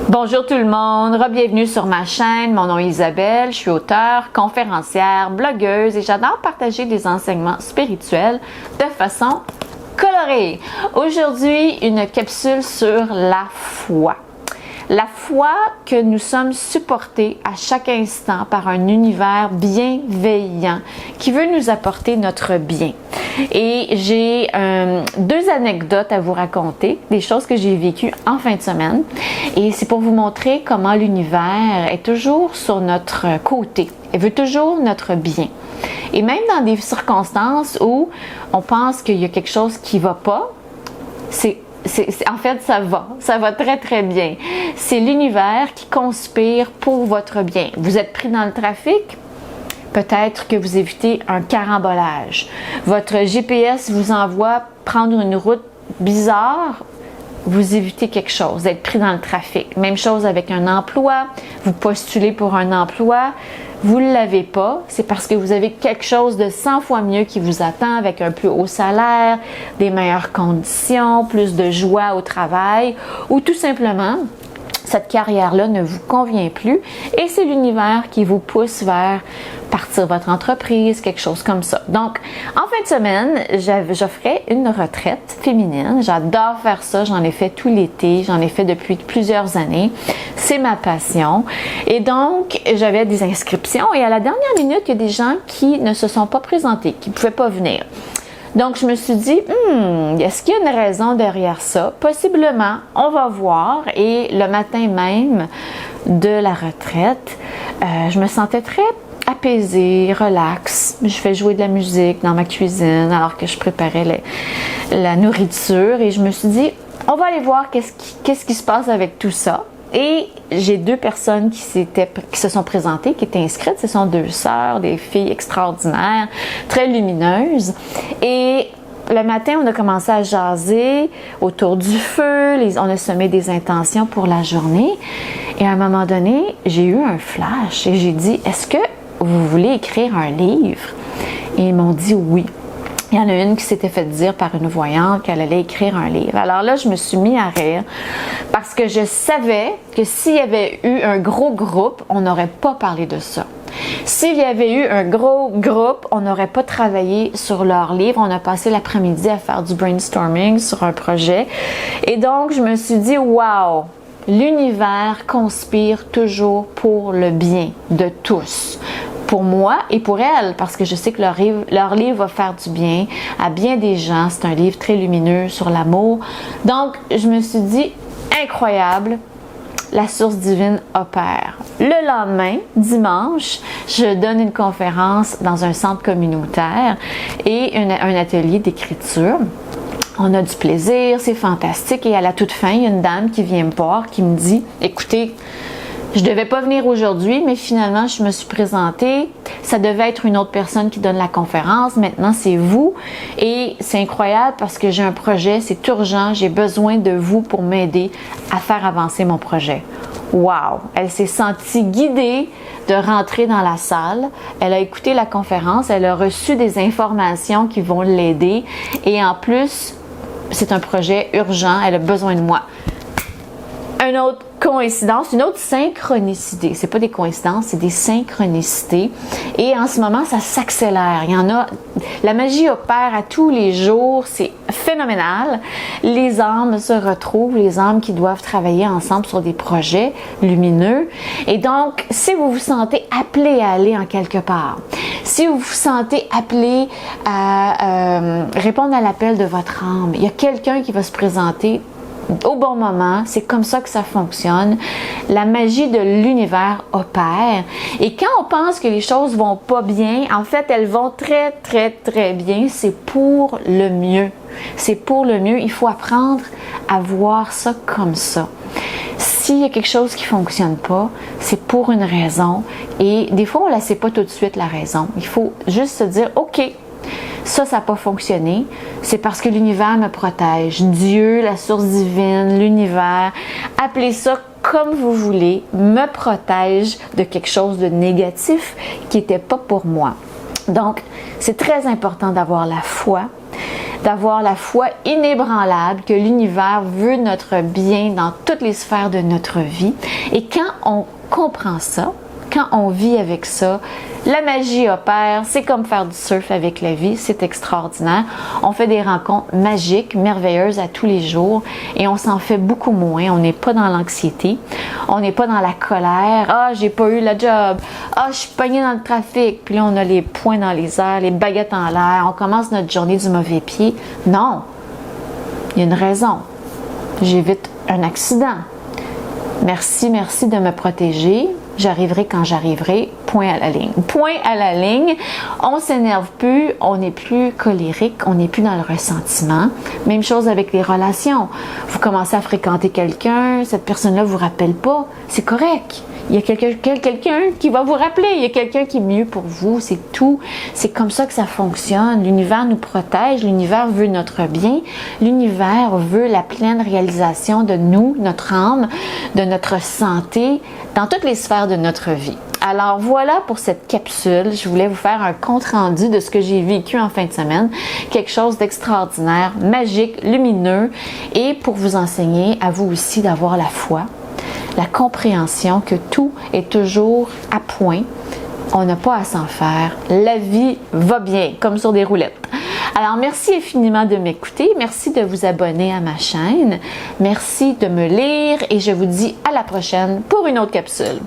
Bonjour tout le monde, bienvenue sur ma chaîne. Mon nom est Isabelle, je suis auteure, conférencière, blogueuse et j'adore partager des enseignements spirituels de façon colorée. Aujourd'hui, une capsule sur la foi. La foi que nous sommes supportés à chaque instant par un univers bienveillant qui veut nous apporter notre bien. Et j'ai deux anecdotes à vous raconter, des choses que j'ai vécues en fin de semaine. Et c'est pour vous montrer comment l'univers est toujours sur notre côté. Il veut toujours notre bien. Et même dans des circonstances où on pense qu'il y a quelque chose qui ne va pas, en fait, ça va très très bien. C'est l'univers qui conspire pour votre bien. Vous êtes pris dans le trafic, peut-être que vous évitez un carambolage. Votre GPS vous envoie prendre une route bizarre, vous évitez quelque chose, d'être pris dans le trafic. Même chose avec un emploi, vous postulez pour un emploi, vous ne l'avez pas, c'est parce que vous avez quelque chose de 100 fois mieux qui vous attend avec un plus haut salaire, des meilleures conditions, plus de joie au travail ou tout simplement cette carrière-là ne vous convient plus et c'est l'univers qui vous pousse vers partir votre entreprise, quelque chose comme ça. Donc, en fin de semaine, j'offrais une retraite féminine. J'adore faire ça. J'en ai fait tout l'été. J'en ai fait depuis plusieurs années. C'est ma passion. Et donc, j'avais des inscriptions et à la dernière minute, il y a des gens qui ne se sont pas présentés, qui ne pouvaient pas venir. Donc, je me suis dit, est-ce qu'il y a une raison derrière ça? Possiblement, on va voir. Et le matin même de la retraite, je me sentais très apaisée, relax. Je fais jouer de la musique dans ma cuisine alors que je préparais la nourriture. Et je me suis dit, on va aller voir qu'est-ce qui se passe avec tout ça. Et j'ai deux personnes qui se sont présentées, qui étaient inscrites. Ce sont deux sœurs, des filles extraordinaires, très lumineuses. Et le matin, on a commencé à jaser autour du feu. On a semé des intentions pour la journée. Et à un moment donné, j'ai eu un flash et j'ai dit, est-ce que vous voulez écrire un livre? Et ils m'ont dit oui. Il y en a une qui s'était fait dire par une voyante qu'elle allait écrire un livre. Alors là, je me suis mis à rire parce que je savais que s'il y avait eu un gros groupe, on n'aurait pas parlé de ça. S'il y avait eu un gros groupe, on n'aurait pas travaillé sur leur livre. On a passé l'après-midi à faire du brainstorming sur un projet. Et donc, je me suis dit, wow! L'univers conspire toujours pour le bien de tous. Pour moi et pour elles, parce que je sais que leur livre va faire du bien à bien des gens. C'est un livre très lumineux sur l'amour. Donc, je me suis dit, incroyable, la source divine opère. Le lendemain, dimanche, je donne une conférence dans un centre communautaire et un atelier d'écriture. On a du plaisir, c'est fantastique. Et à la toute fin, il y a une dame qui vient me voir, qui me dit, écoutez, je ne devais pas venir aujourd'hui, mais finalement, je me suis présentée. Ça devait être une autre personne qui donne la conférence. Maintenant, c'est vous. Et c'est incroyable parce que j'ai un projet, c'est urgent. J'ai besoin de vous pour m'aider à faire avancer mon projet. Wow! Elle s'est sentie guidée de rentrer dans la salle. Elle a écouté la conférence. Elle a reçu des informations qui vont l'aider. Et en plus, c'est un projet urgent. Elle a besoin de moi. Une autre coïncidence, une autre synchronicité. C'est pas des coïncidences, c'est des synchronicités. Et en ce moment, ça s'accélère. Il y en a. La magie opère à tous les jours. C'est phénoménal. Les âmes se retrouvent, les âmes qui doivent travailler ensemble sur des projets lumineux. Et donc, si vous vous sentez appelé à aller en quelque part, si vous vous sentez appelé à répondre à l'appel de votre âme, il y a quelqu'un qui va se présenter au bon moment, c'est comme ça que ça fonctionne. La magie de l'univers opère. Et quand on pense que les choses vont pas bien, en fait, elles vont très, très, très bien. C'est pour le mieux. C'est pour le mieux. Il faut apprendre à voir ça comme ça. S'il y a quelque chose qui ne fonctionne pas, c'est pour une raison. Et des fois, on ne la sait pas tout de suite, la raison. Il faut juste se dire, OK, ça n'a pas fonctionné, c'est parce que l'univers me protège. Dieu, la source divine, l'univers, appelez ça comme vous voulez, me protège de quelque chose de négatif qui n'était pas pour moi. Donc, c'est très important d'avoir la foi, d'avoir la foi inébranlable que l'univers veut notre bien dans toutes les sphères de notre vie. Et quand on comprend ça, quand on vit avec ça, la magie opère, c'est comme faire du surf avec la vie, c'est extraordinaire. On fait des rencontres magiques, merveilleuses à tous les jours et on s'en fait beaucoup moins. On n'est pas dans l'anxiété, on n'est pas dans la colère. Ah, j'ai pas eu la job. Ah, je suis pognée dans le trafic. Puis là, on a les poings dans les airs, les baguettes en l'air. On commence notre journée du mauvais pied. Non, il y a une raison. J'évite un accident. Merci de me protéger. J'arriverai quand j'arriverai, point à la ligne. Point à la ligne, on s'énerve plus, on n'est plus colérique, on n'est plus dans le ressentiment. Même chose avec les relations. Vous commencez à fréquenter quelqu'un, cette personne-là ne vous rappelle pas, c'est correct. Il y a quelqu'un qui va vous rappeler, il y a quelqu'un qui est mieux pour vous, c'est tout. C'est comme ça que ça fonctionne. L'univers nous protège, l'univers veut notre bien, l'univers veut la pleine réalisation de nous, notre âme, de notre santé, dans toutes les sphères de notre vie. Alors voilà pour cette capsule. Je voulais vous faire un compte-rendu de ce que j'ai vécu en fin de semaine. Quelque chose d'extraordinaire, magique, lumineux et pour vous enseigner à vous aussi d'avoir la foi, la compréhension que tout est toujours à point. On n'a pas à s'en faire. La vie va bien, comme sur des roulettes. Alors, merci infiniment de m'écouter. Merci de vous abonner à ma chaîne. Merci de me lire et je vous dis à la prochaine pour une autre capsule.